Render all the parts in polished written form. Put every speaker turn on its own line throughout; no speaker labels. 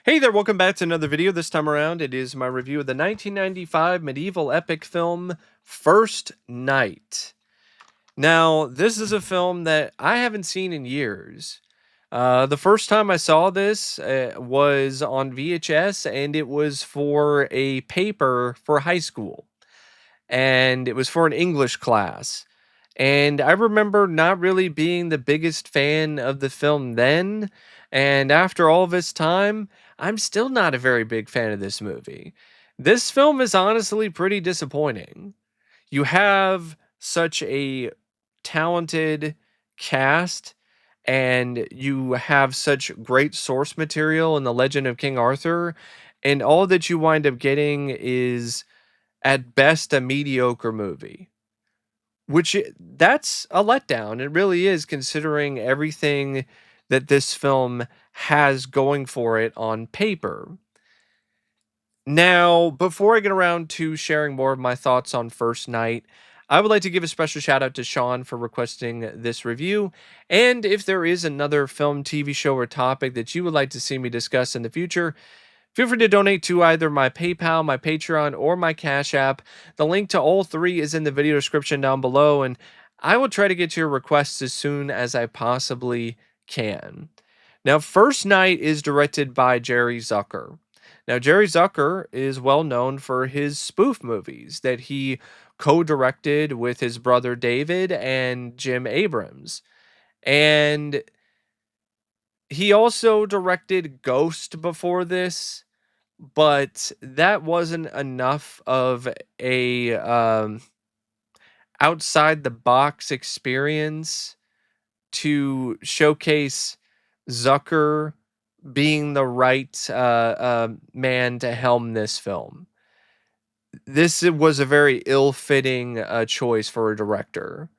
Hey there, welcome back to another video. This time around, it is my review of the 1995 medieval epic film First Night. Now, this is a film that I haven't seen in years. The first time I saw this was on VHS, and it was for a paper for high school, and it was for an English class. And I remember not really being the biggest fan of the film then. And after all this time, I'm still not a very big fan of this movie. This film is honestly pretty disappointing. You have such a talented cast, and you have such great source material in The Legend of King Arthur, and all that you wind up getting is, at best, a mediocre movie. That's a letdown. It really is, considering everything that this film has going for it on paper. Now, before I get around to sharing more of my thoughts on First Night, I would like to give a special shout out to Sean for requesting this review. And if there is another film, TV show, or topic that you would like to see me discuss in the future, feel free to donate to either my PayPal, my Patreon, or my Cash App. The link to all three is in the video description down below, and I will try to get to your requests as soon as I possibly can. Now, First Night is directed by Jerry Zucker. Now, Jerry Zucker is well known for his spoof movies that he co-directed with his brother David and Jim Abrams. And he also directed Ghost before this, but that wasn't enough of a outside the box experience to showcase Zucker being the right man to helm this film. This was a very ill-fitting choice for a director.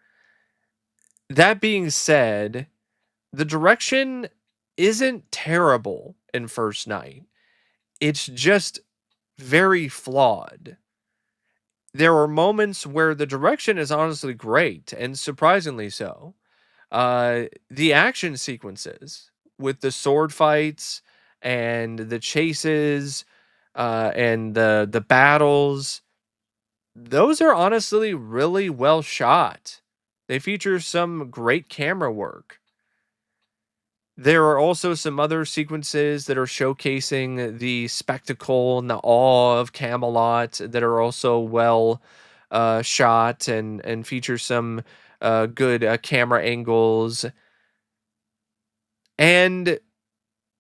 That being said, the direction isn't terrible in First Night. It's just very flawed. There are moments where the direction is honestly great, and surprisingly so. The action sequences with the sword fights and the chases, and the battles, those are honestly really well shot. They feature some great camera work. There are also some other sequences that are showcasing the spectacle and the awe of Camelot that are also well shot and feature some good camera angles. And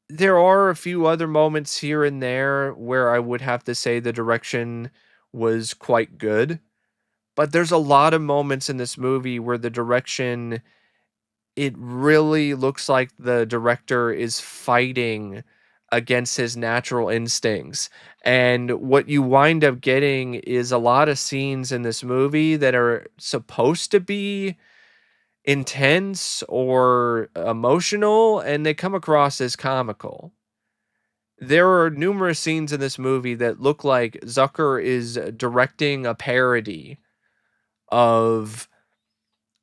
there are a few other moments here and there where I would have to say the direction was quite good. But there's a lot of moments in this movie where the direction, it really looks like the director is fighting against his natural instincts. And what you wind up getting is a lot of scenes in this movie that are supposed to be intense or emotional, and they come across as comical. There are numerous scenes in this movie that look like Zucker is directing a parody of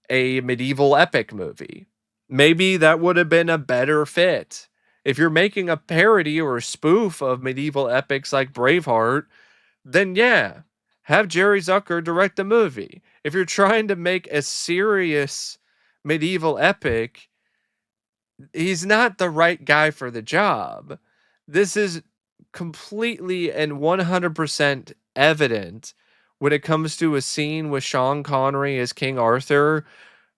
a medieval epic movie. Maybe that would have been a better fit. If you're making a parody or a spoof of medieval epics like Braveheart, then yeah, have Jerry Zucker direct the movie. If you're trying to make a serious medieval epic, he's not the right guy for the job. This is completely and 100% evident when it comes to a scene with Sean Connery as King Arthur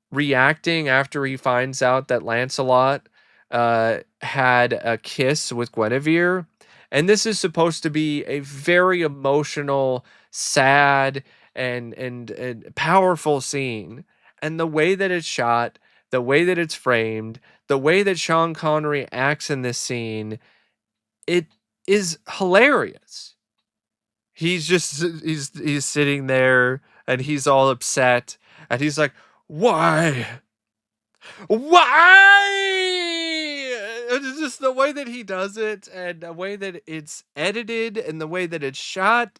reacting after he finds out that Lancelot had a kiss with Guinevere. And this is supposed to be a very emotional, sad, and powerful scene. And the way that it's shot, the way that it's framed, the way that Sean Connery acts in this scene, it is hilarious. He's sitting there and he's all upset and he's like, "Why? Why?" It's just the way that he does it and the way that it's edited and the way that it's shot.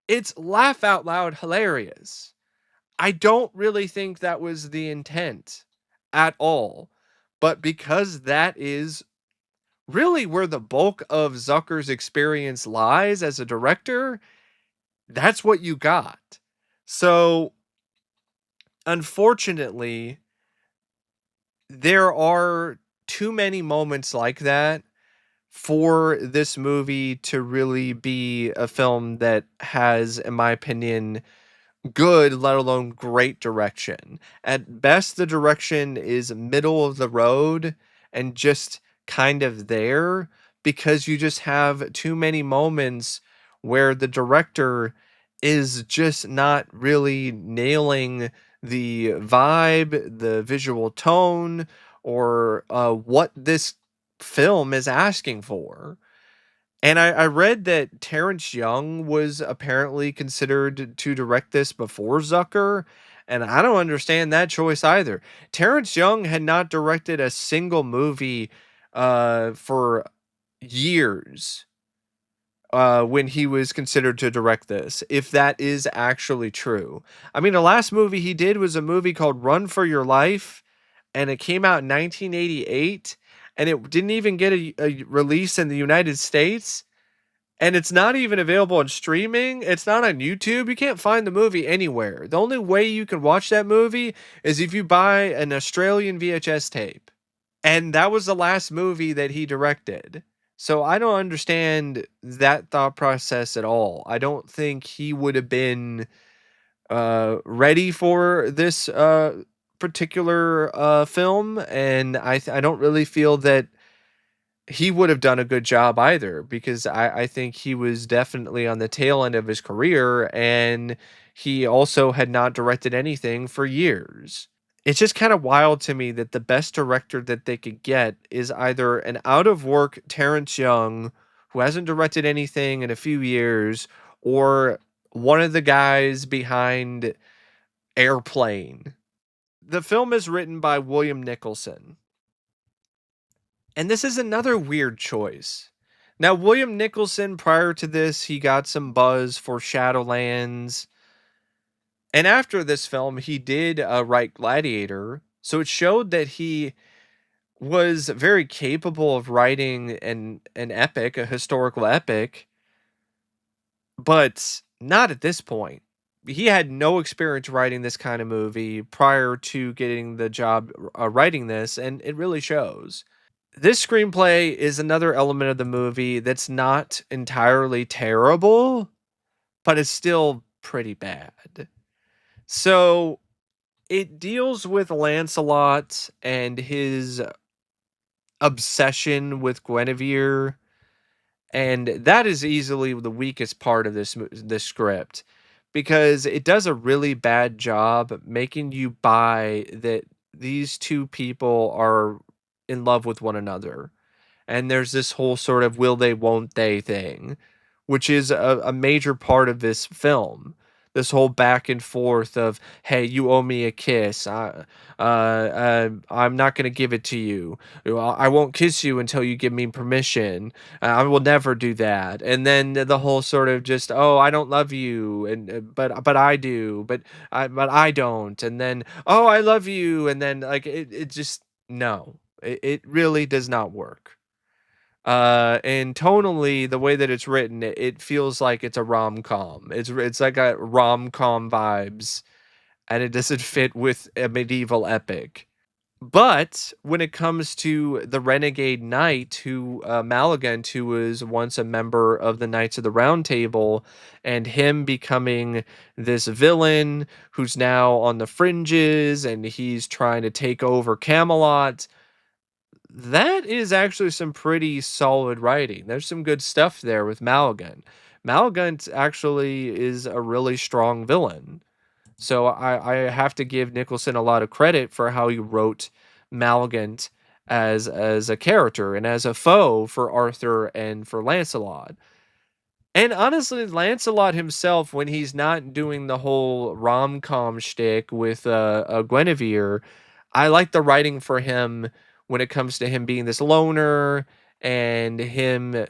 It's laugh out loud hilarious. I don't really think that was the intent at all. But because that is really where the bulk of Zucker's experience lies as a director, that's what you got. So, unfortunately, there are too many moments like that for this movie to really be a film that has, in my opinion, good, let alone great direction. At best, the direction is middle of the road and just kind of there because you just have too many moments where the director is just not really nailing the vibe, the visual tone, or what this film is asking for. And I read that Terrence Young was apparently considered to direct this before Zucker, and I don't understand that choice either. Terrence Young had not directed a single movie for years when he was considered to direct this, if that is actually true. I mean, the last movie he did was a movie called Run for Your Life, and it came out in 1988, and it didn't even get a release in the United States, and it's not even available on streaming. It's not on YouTube. You can't find the movie anywhere. The only way you can watch that movie is if you buy an Australian VHS tape. And that was the last movie that he directed. So I don't understand that thought process at all. I don't think he would have been ready for this particular film, and I don't really feel that he would have done a good job either because I think he was definitely on the tail end of his career and he also had not directed anything for years. It's just kind of wild to me that the best director that they could get is either an out of work Terrence Young who hasn't directed anything in a few years or one of the guys behind Airplane. The film is written by William Nicholson. And this is another weird choice. Now, William Nicholson, prior to this, he got some buzz for Shadowlands. And after this film, he did write Gladiator. So it showed that he was very capable of writing an epic, a historical epic, but not at this point. He had no experience writing this kind of movie prior to getting the job writing this, and it really shows. This screenplay is another element of the movie that's not entirely terrible, but it's still pretty bad. So it deals with Lancelot and his obsession with Guinevere, and that is easily the weakest part of this script because it does a really bad job making you buy that these two people are in love with one another, and there's this whole sort of will they won't they thing, which is a major part of this film. This whole back and forth of, hey, you owe me a kiss, I'm not going to give it to you, I won't kiss you until you give me permission, I will never do that, and then the whole sort of just, oh, I don't love you, and but I do, but I don't, and then, oh, I love you, and then like it just, no, it really does not work. And tonally, the way that it's written, it feels like it's a rom-com. It's like a rom-com vibes, and it doesn't fit with a medieval epic. But when it comes to the renegade knight who Malagant, who was once a member of the Knights of the Round Table, and him becoming this villain who's now on the fringes and he's trying to take over Camelot, that is actually some pretty solid writing. There's some good stuff there with Malagant. Malagant actually is a really strong villain. So I have to give Nicholson a lot of credit for how he wrote Malagant as a character and as a foe for Arthur and for Lancelot. And honestly, Lancelot himself, when he's not doing the whole rom-com shtick with Guinevere, I like the writing for him when it comes to him being this loner and him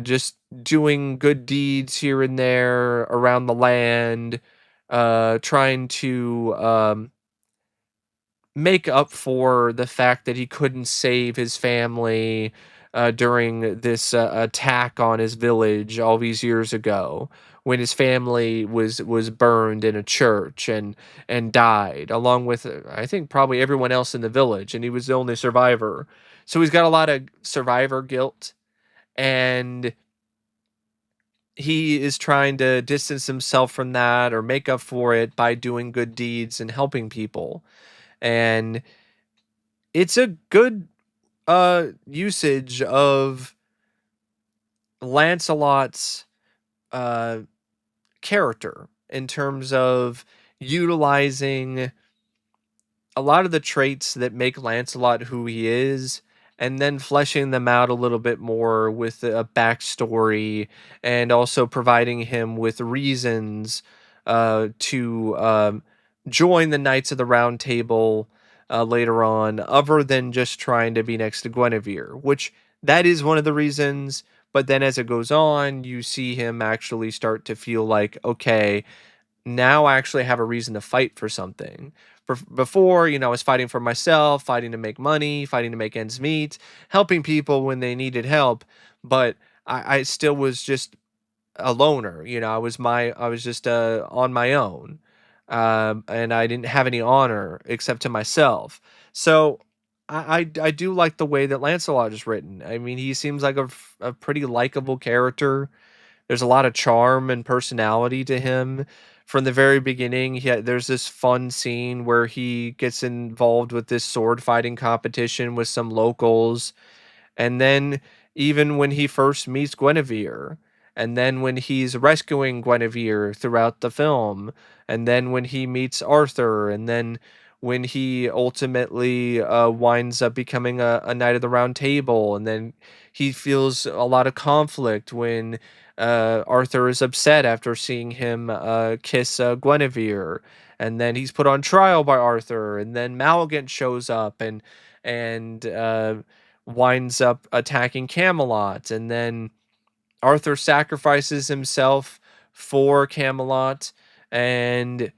just doing good deeds here and there around the land, trying to make up for the fact that he couldn't save his family, during this attack on his village all these years ago, when his family was burned in a church and died, along with I think probably everyone else in the village, and he was the only survivor. So he's got a lot of survivor guilt, and he is trying to distance himself from that or make up for it by doing good deeds and helping people. And it's a good usage of Lancelot's uh character in terms of utilizing a lot of the traits that make Lancelot who he is, and then fleshing them out a little bit more with a backstory, and also providing him with reasons to join the Knights of the Round Table later on, other than just trying to be next to Guinevere, which that is one of the reasons. But then as it goes on, you see him actually start to feel like, okay, now I actually have a reason to fight for something. Before, I was fighting for myself, fighting to make money, fighting to make ends meet, helping people when they needed help, but I still was just a loner. I was just on my own, and I didn't have any honor except to myself. So I do like the way that Lancelot is written. I mean, he seems like a pretty likable character. There's a lot of charm and personality to him. From the very beginning, there's this fun scene where he gets involved with this sword fighting competition with some locals, and then even when he first meets Guinevere, and then when he's rescuing Guinevere throughout the film, and then when he meets Arthur, and then when he ultimately winds up becoming a Knight of the Round Table, and then he feels a lot of conflict when Arthur is upset after seeing him kiss Guinevere, and then he's put on trial by Arthur, and then Malagant shows up and winds up attacking Camelot, and then Arthur sacrifices himself for Camelot, and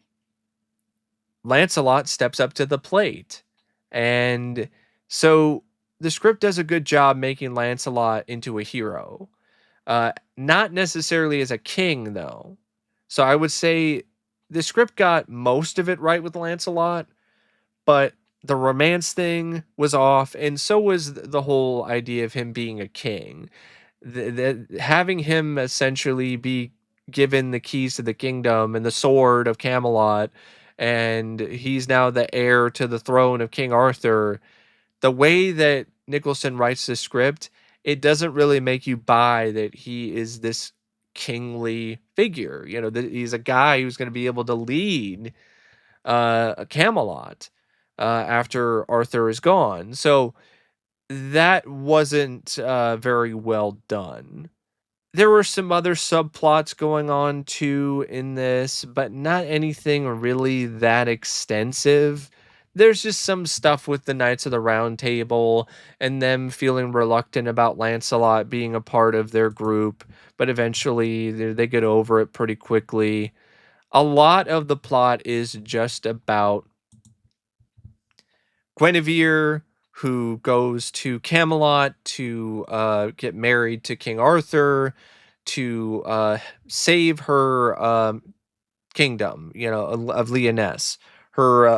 Lancelot steps up to the plate. And so the script does a good job making Lancelot into a hero. Not necessarily as a king, though. So I would say the script got most of it right with Lancelot, but the romance thing was off, and so was the whole idea of him being a king. Having him essentially be given the keys to the kingdom and the sword of Camelot, and he's now the heir to the throne of King Arthur. The way that Nicholson writes the script, it doesn't really make you buy that he is this kingly figure. That he's a guy who's going to be able to lead Camelot after Arthur is gone. So that wasn't very well done. There were some other subplots going on too in this, but not anything really that extensive. There's just some stuff with the Knights of the Round Table and them feeling reluctant about Lancelot being a part of their group, but eventually they get over it pretty quickly. A lot of the plot is just about Guinevere, who goes to Camelot to get married to King Arthur, to save her kingdom, of Lyonesse. Her,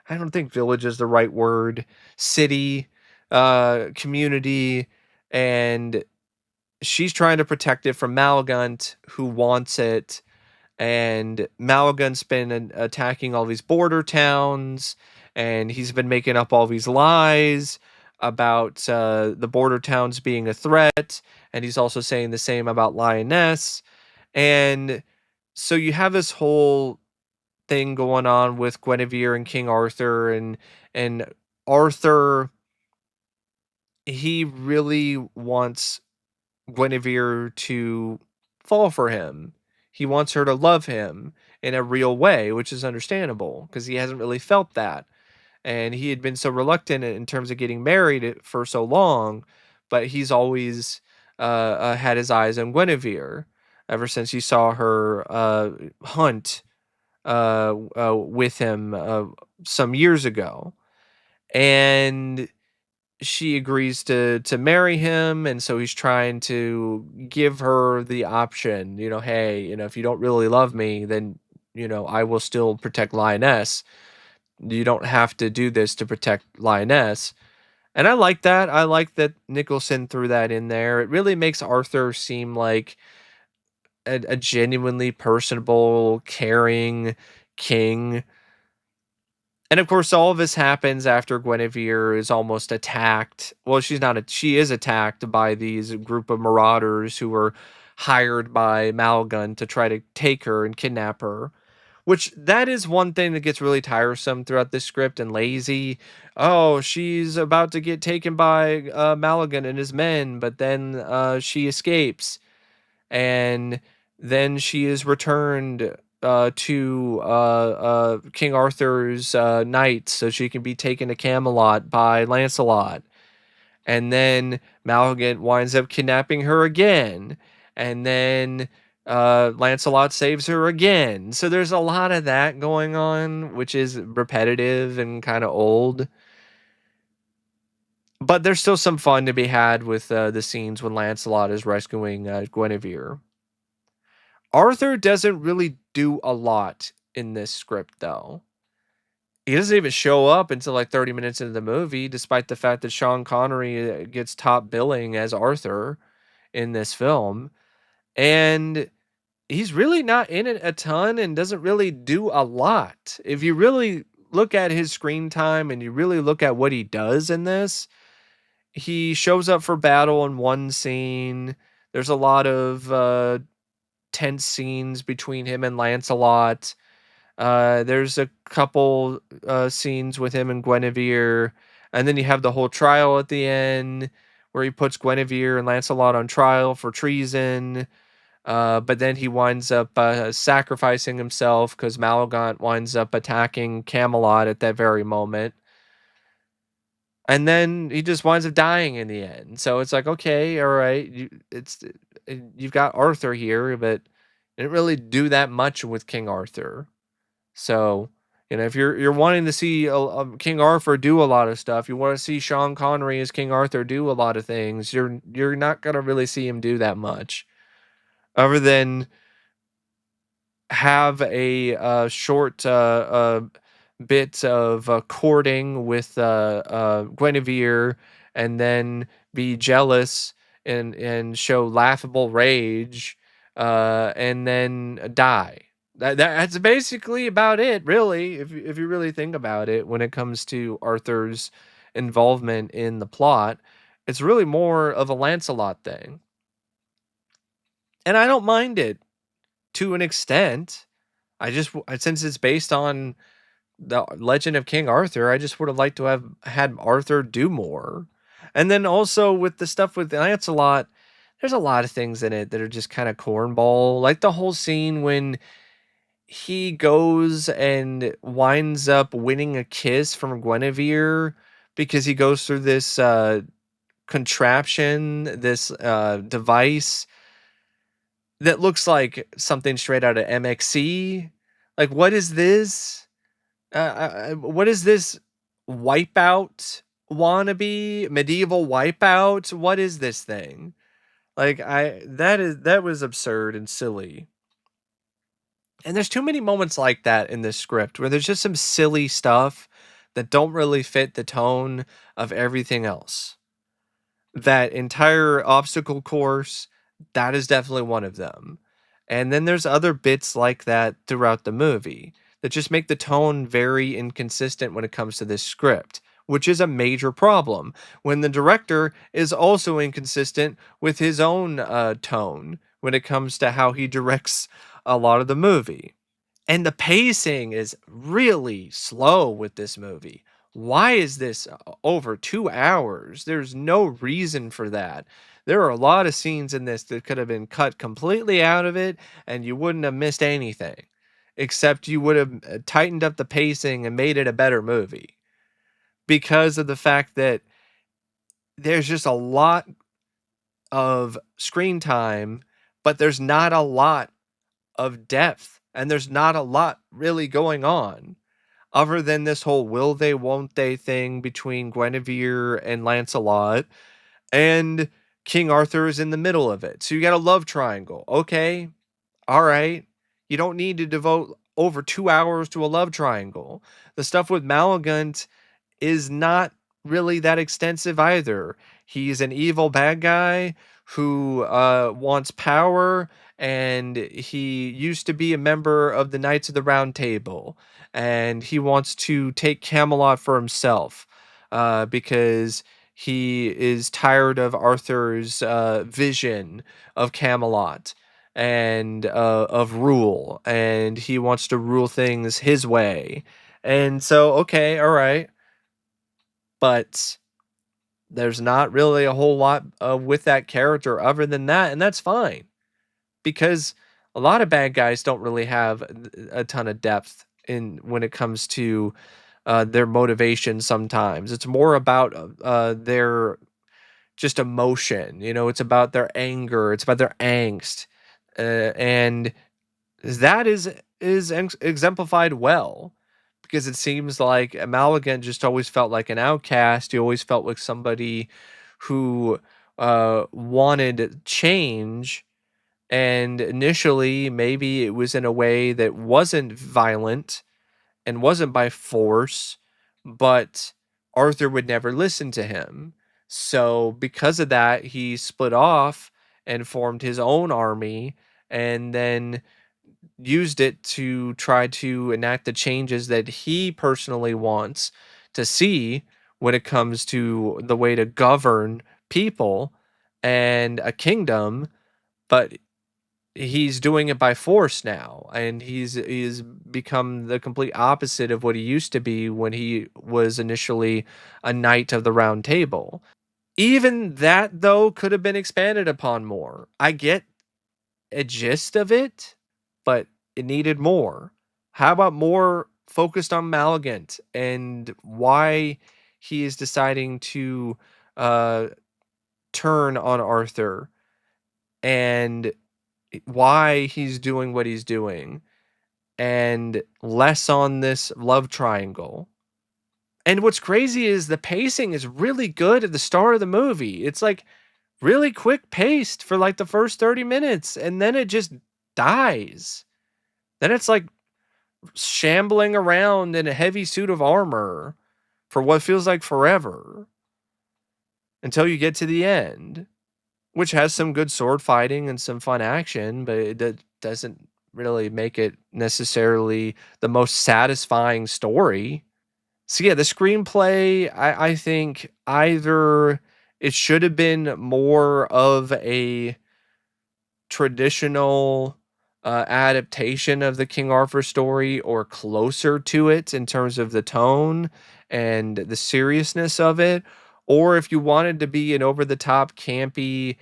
I don't think village is the right word, city, community, and she's trying to protect it from Malagant, who wants it. And Malagant's been attacking all these border towns, and he's been making up all these lies about the border towns being a threat, and he's also saying the same about Lyonesse. And so you have this whole thing going on with Guinevere and King Arthur, and Arthur, he really wants Guinevere to fall for him. He wants her to love him in a real way, which is understandable because he hasn't really felt that. And he had been so reluctant in terms of getting married for so long, but he's always had his eyes on Guinevere ever since he saw her hunt with him some years ago. And she agrees to marry him, and so he's trying to give her the option, "Hey, if you don't really love me, then, I will still protect Lioness. You don't have to do this to protect Lioness." And I like that. I like that Nicholson threw that in there. It really makes Arthur seem like a genuinely personable, caring king. And of course, all of this happens after Guinevere is almost attacked. Well, she is attacked by these group of marauders who were hired by Malgun to try to take her and kidnap her. Which that is one thing that gets really tiresome throughout this script and lazy. Oh, she's about to get taken by Maligan and his men, but then she escapes, and then she is returned to King Arthur's knights so she can be taken to Camelot by Lancelot. And then Maligan winds up kidnapping her again. And then Lancelot saves her again. So there's a lot of that going on, which is repetitive and kind of old. But there's still some fun to be had with the scenes when Lancelot is rescuing Guinevere. Arthur doesn't really do a lot in this script, though. He doesn't even show up until like 30 minutes into the movie, despite the fact that Sean Connery gets top billing as Arthur in this film. And he's really not in it a ton and doesn't really do a lot. If you really look at his screen time and you really look at what he does in this, he shows up for battle in one scene. There's a lot of tense scenes between him and Lancelot. There's a couple scenes with him and Guinevere, and then you have the whole trial at the end where he puts Guinevere and Lancelot on trial for treason. But then he winds up sacrificing himself because Malagant winds up attacking Camelot at that very moment. And then he just winds up dying in the end. So it's like, okay, all right, you've got Arthur here, but didn't really do that much with King Arthur. So, if you're wanting to see King Arthur do a lot of stuff, you want to see Sean Connery as King Arthur do a lot of things. You're not gonna really see him do that much, other than have a short bit of courting with Guinevere, and then be jealous and show laughable rage, and then die. That's basically about it, really. If you really think about it, when it comes to Arthur's involvement in the plot, it's really more of a Lancelot thing, and I don't mind it to an extent. Since it's based on the Legend of King Arthur, I just would have liked to have had Arthur do more. And then also with the stuff with Lancelot, there's a lot of things in it that are just kind of cornball. Like the whole scene when he goes and winds up winning a kiss from Guinevere because he goes through this contraption, this device that looks like something straight out of MXC. Like, what is this? What is this Wipeout wannabe medieval Wipeout? What is this thing? Like that was absurd and silly. And there's too many moments like that in this script where there's just some silly stuff that don't really fit the tone of everything else. That entire obstacle course, that is definitely one of them. And then there's other bits like that throughout the movie that just make the tone very inconsistent when it comes to this script, which is a major problem when the director is also inconsistent with his own tone when it comes to how he directs a lot of the movie. And the pacing is really slow with this movie. Why is this over 2 hours? There's no reason for that. There are a lot of scenes in this that could have been cut completely out of it, and you wouldn't have missed anything, except you would have tightened up the pacing and made it a better movie because of the fact that there's just a lot of screen time, but there's not a lot of depth, and there's not a lot really going on. other than this whole will they, won't they thing between Guinevere and Lancelot, and King Arthur is in the middle of it. So you got a love triangle. Okay, all right. You don't need to devote over 2 hours to a love triangle. The stuff with Malagant is not really that extensive either. He's an evil bad guy who wants power, and he used to be a member of the Knights of the Round Table, and he wants to take Camelot for himself because he is tired of Arthur's vision of Camelot and of rule, and he wants to rule things his way. And so, okay, all right, but there's not really a whole lot with that character other than that, and that's fine because a lot of bad guys don't really have a ton of depth in when it comes to their motivation. Sometimes it's more about their just emotion. You know, it's about their anger, it's about their angst, and that is exemplified well, because it seems like Maligan just always felt like an outcast. He always felt like somebody who wanted change, and initially maybe it was in a way that wasn't violent and wasn't by force, but Arthur would never listen to him. So because of that, he split off and formed his own army, and then used it to try to enact the changes that he personally wants to see when it comes to the way to govern people and a kingdom. But he's doing it by force now, and he's become the complete opposite of what he used to be when he was initially a knight of the round table. Even that, though, could have been expanded upon more. I get a gist of it, but it needed more. How about more focused on Malagant and why he is deciding to uh, turn on Arthur, and why he's doing what he's doing, and less on this love triangle. And what's crazy is the pacing is really good at the start of the movie. It's like really quick paced for like the first 30 minutes, and then it just dies. Then it's like shambling around in a heavy suit of armor for what feels like forever until you get to the end, which has some good sword fighting and some fun action, but it doesn't really make it necessarily the most satisfying story. So yeah, the screenplay, I think either it should have been more of a traditional adaptation of the King Arthur story, or closer to it in terms of the tone and the seriousness of it. Or if you wanted to be an over the top, campy,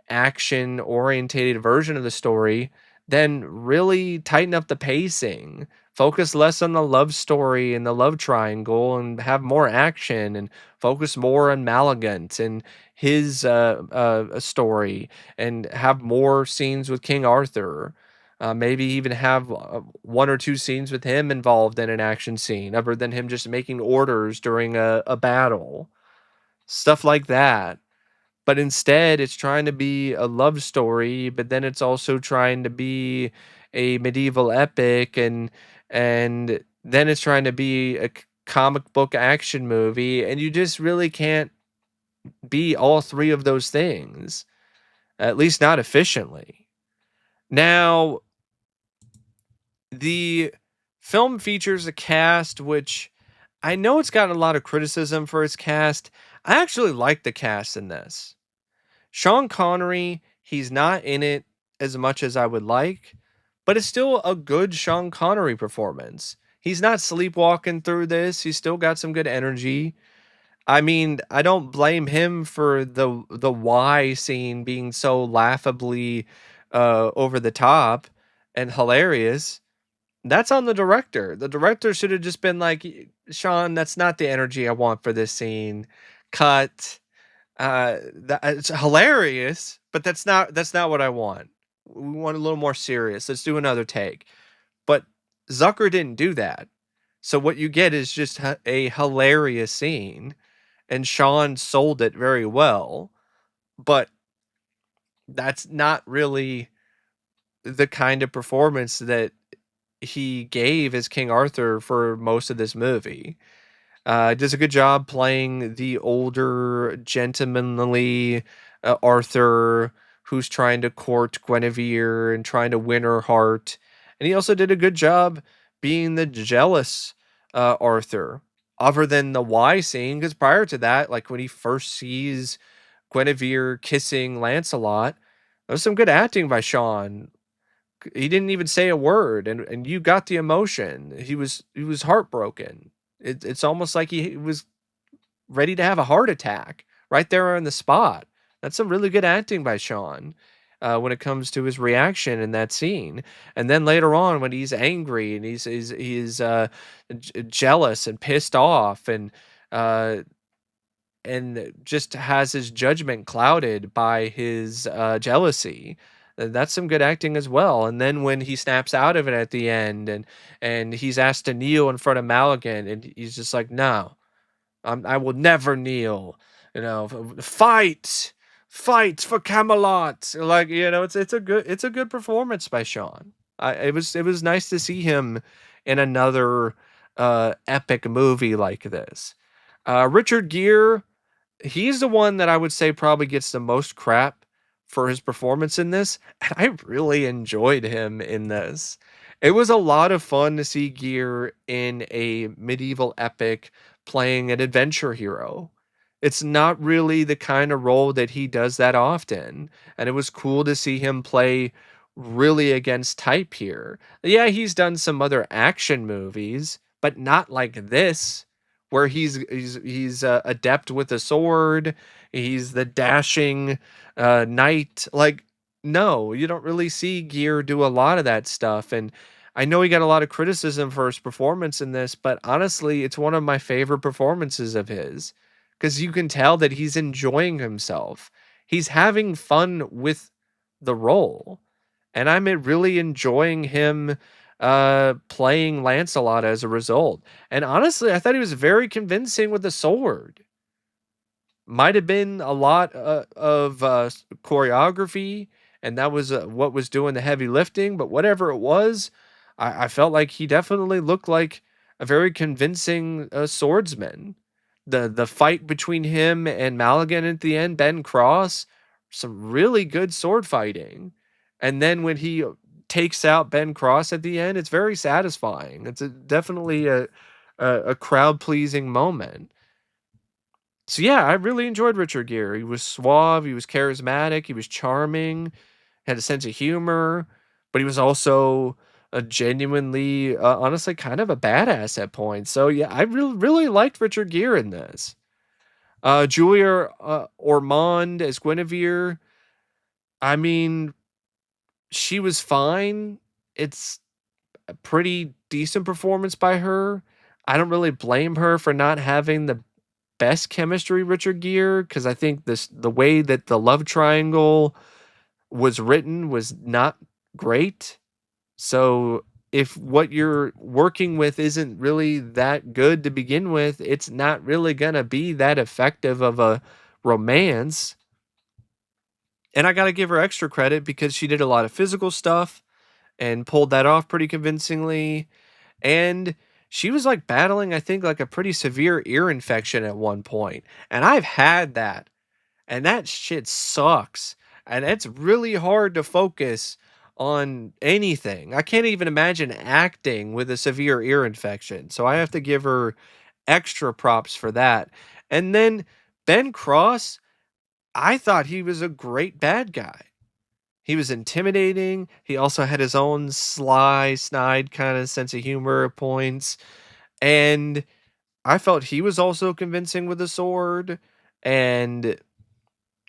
action orientated version of the story, then really tighten up the pacing. Focus less on the love story and the love triangle, and have more action, and focus more on Malagant and his story, and have more scenes with King Arthur. Maybe even have one or two scenes with him involved in an action scene, other than him just making orders during a battle. Stuff like that. But instead, it's trying to be a love story, but then it's also trying to be a medieval epic, and then it's trying to be a comic book action movie, and you just really can't be all three of those things, at least not efficiently. Now, the film features a cast which I know it's gotten a lot of criticism for its cast. I actually like the cast in this. Sean Connery, he's not in it as much as I would like, but it's still a good Sean Connery performance. He's not sleepwalking through this. He's still got some good energy. I mean, I don't blame him for the Y scene being so laughably over the top and hilarious. That's on the director. The director should have just been like, Sean, that's not the energy I want for this scene. Cut. It's hilarious, but that's not what I want. We want a little more serious. Let's do another take. But Zucker didn't do that. So what you get is just a hilarious scene, and Sean sold it very well, but that's not really the kind of performance that he gave as King Arthur for most of this movie. Does a good job playing the older, gentlemanly Arthur who's trying to court Guinevere and trying to win her heart. And he also did a good job being the jealous Arthur, other than the Y scene, because prior to that, like when he first sees Guinevere kissing Lancelot, there was some good acting by Sean. He didn't even say a word, and you got the emotion. He was heartbroken. It's almost like he was ready to have a heart attack right there on the spot. That's some really good acting by Sean when it comes to his reaction in that scene. And then later on, when he's angry and he's jealous and pissed off uh, and just has his judgment clouded by his jealousy. That's some good acting as well. And then when he snaps out of it at the end, and he's asked to kneel in front of Maligan, and he's just like, "No, I will never kneel. You know, fight, fight for Camelot." Like, it's a good performance by Sean. It was nice to see him in another epic movie like this. Richard Gere, he's the one that I would say probably gets the most crap for his performance in this, and I really enjoyed him in this. It was a lot of fun to see Gere in a medieval epic playing an adventure hero. It's not really the kind of role that he does that often, and it was cool to see him play really against type here. Yeah, he's done some other action movies, but not like this where he's adept with a sword. He's the dashing knight. Like, no, you don't really see Gere do a lot of that stuff. And I know he got a lot of criticism for his performance in this, but honestly, it's one of my favorite performances of his because you can tell that he's enjoying himself. He's having fun with the role, and really enjoying him playing Lancelot as a result. And honestly, I thought he was very convincing with the sword. Might have been a lot of choreography, and that was what was doing the heavy lifting. But whatever it was, I felt like he definitely looked like a very convincing swordsman. The fight between him and Maligan at the end, Ben Cross, some really good sword fighting. And then when he takes out Ben Cross at the end, it's very satisfying. Definitely a crowd pleasing moment. So yeah, I really enjoyed Richard Gere. He was suave, he was charismatic, he was charming, had a sense of humor, but he was also a genuinely, honestly, kind of a badass at points. So yeah, I really liked Richard Gere in this. Julia Ormond as Guinevere. I mean, she was fine. It's a pretty decent performance by her. I don't really blame her for not having the best chemistry Richard Gere, because I think the way that the love triangle was written was not great. So if what you're working with isn't really that good to begin with, it's not really gonna be that effective of a romance. And I gotta give her extra credit because she did a lot of physical stuff and pulled that off pretty convincingly. And she was like battling, I think, like a pretty severe ear infection at one point. And I've had that, and that shit sucks. And it's really hard to focus on anything. I can't even imagine acting with a severe ear infection. So I have to give her extra props for that. And then Ben Cross, I thought he was a great bad guy. He was intimidating. He also had his own sly, snide kind of sense of humor at points. And I felt he was also convincing with the sword. And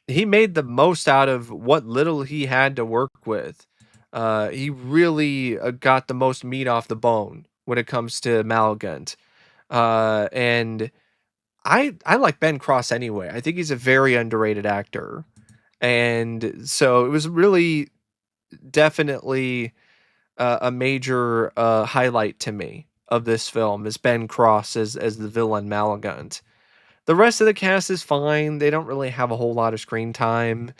he made the most out of what little he had to work with. He really got the most meat off the bone when it comes to Malgant. And I like Ben Cross anyway. I think he's a very underrated actor. And so it was really definitely a major highlight to me of this film is Ben Cross as the villain Malagant. The rest of the cast is fine. They don't really have a whole lot of screen time.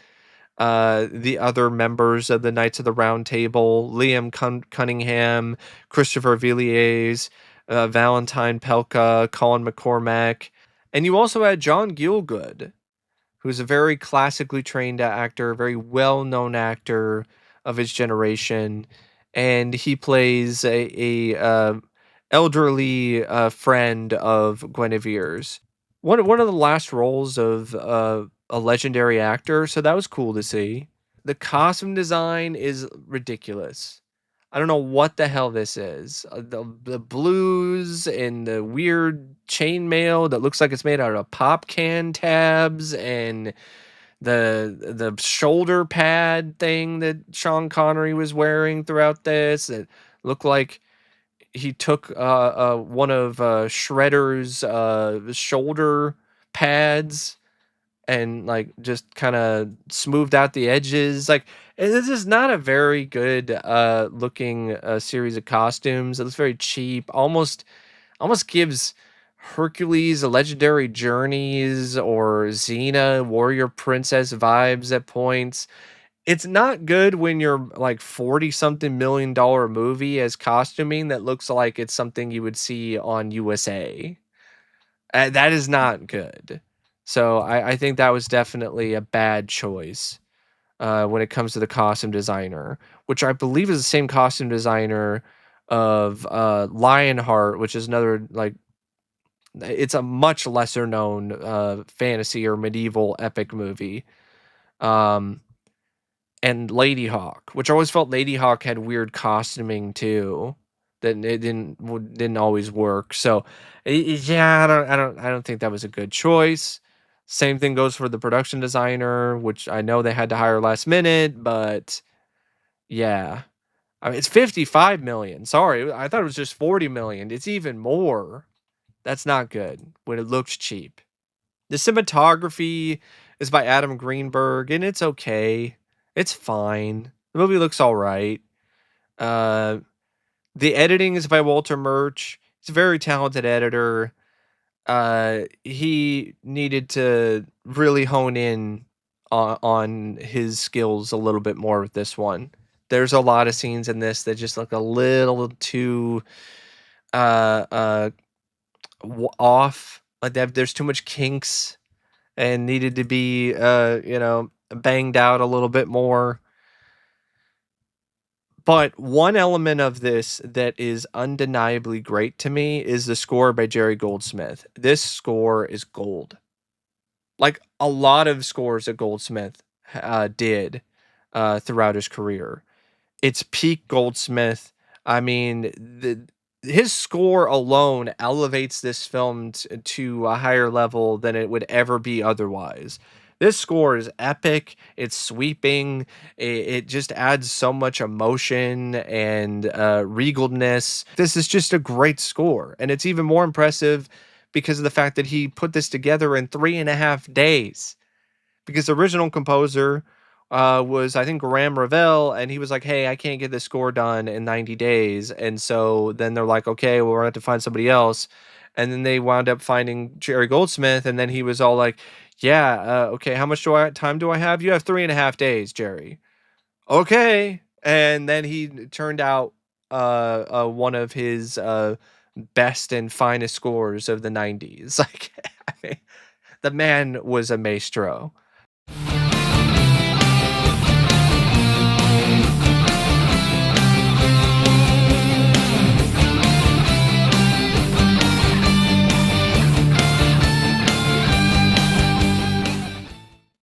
The other members of the Knights of the Round Table, Liam Cunningham, Christopher Villiers, Valentine Pelka, Colin McCormack, and you also had John Gielgud, who's a very classically trained actor, very well-known actor of his generation, and he plays a elderly friend of Guinevere's. One of the last roles of a legendary actor, so that was cool to see. The costume design is ridiculous. I don't know what the hell this is. The blues and the weird chainmail that looks like it's made out of pop can tabs, and the shoulder pad thing that Sean Connery was wearing throughout this. It looked like he took one of Shredder's shoulder pads and like just kind of smoothed out the edges. Like this is not a very good looking series of costumes. It looks very cheap. Almost gives Hercules, a Legendary Journeys, or Xena, Warrior Princess vibes at points. It's not good when you're like 40 something $1 million movie as costuming that looks like it's something you would see on USA. That is not good. So I think that was definitely a bad choice when it comes to the costume designer, which I believe is the same costume designer of Lionheart, which is another like it's a much lesser known fantasy or medieval epic movie. Um, and Lady Hawk, which I always felt Lady Hawk had weird costuming too, that it didn't always work. So, yeah, I don't think that was a good choice. Same thing goes for the production designer, which I know they had to hire last minute, but yeah, I mean, it's 55 million. Sorry, I thought it was just 40 million. It's even more. That's not good when it looks cheap. The cinematography is by Adam Greenberg, and it's okay. It's fine. The movie looks all right. Uh, the editing is by Walter Murch. He's a very talented editor. He needed to really hone in on his skills a little bit more with this one. There's a lot of scenes in this that just look a little too uh, uh, off. Like there's too much kinks and needed to be banged out a little bit more. But one element of this that is undeniably great to me is the score by Jerry Goldsmith. This score is gold. Like a lot of scores that Goldsmith did throughout his career. It's peak Goldsmith. I mean, his score alone elevates this film to a higher level than it would ever be otherwise. This score is epic. It's sweeping. It just adds so much emotion and regalness. This is just a great score, and it's even more impressive because of the fact that he put this together in 3.5 days, because the original composer was, I think, Graham Revell, and he was like, "Hey, I can't get this score done in 90 days," and so then they're like, "Okay, well, we're gonna have to find somebody else," and then they wound up finding Jerry Goldsmith, and then he was all like, "Yeah, okay, how much time do I have? You have 3.5 days, Jerry." Okay, and then he turned out one of his best and finest scores of the 90s. Like, I mean, the man was a maestro.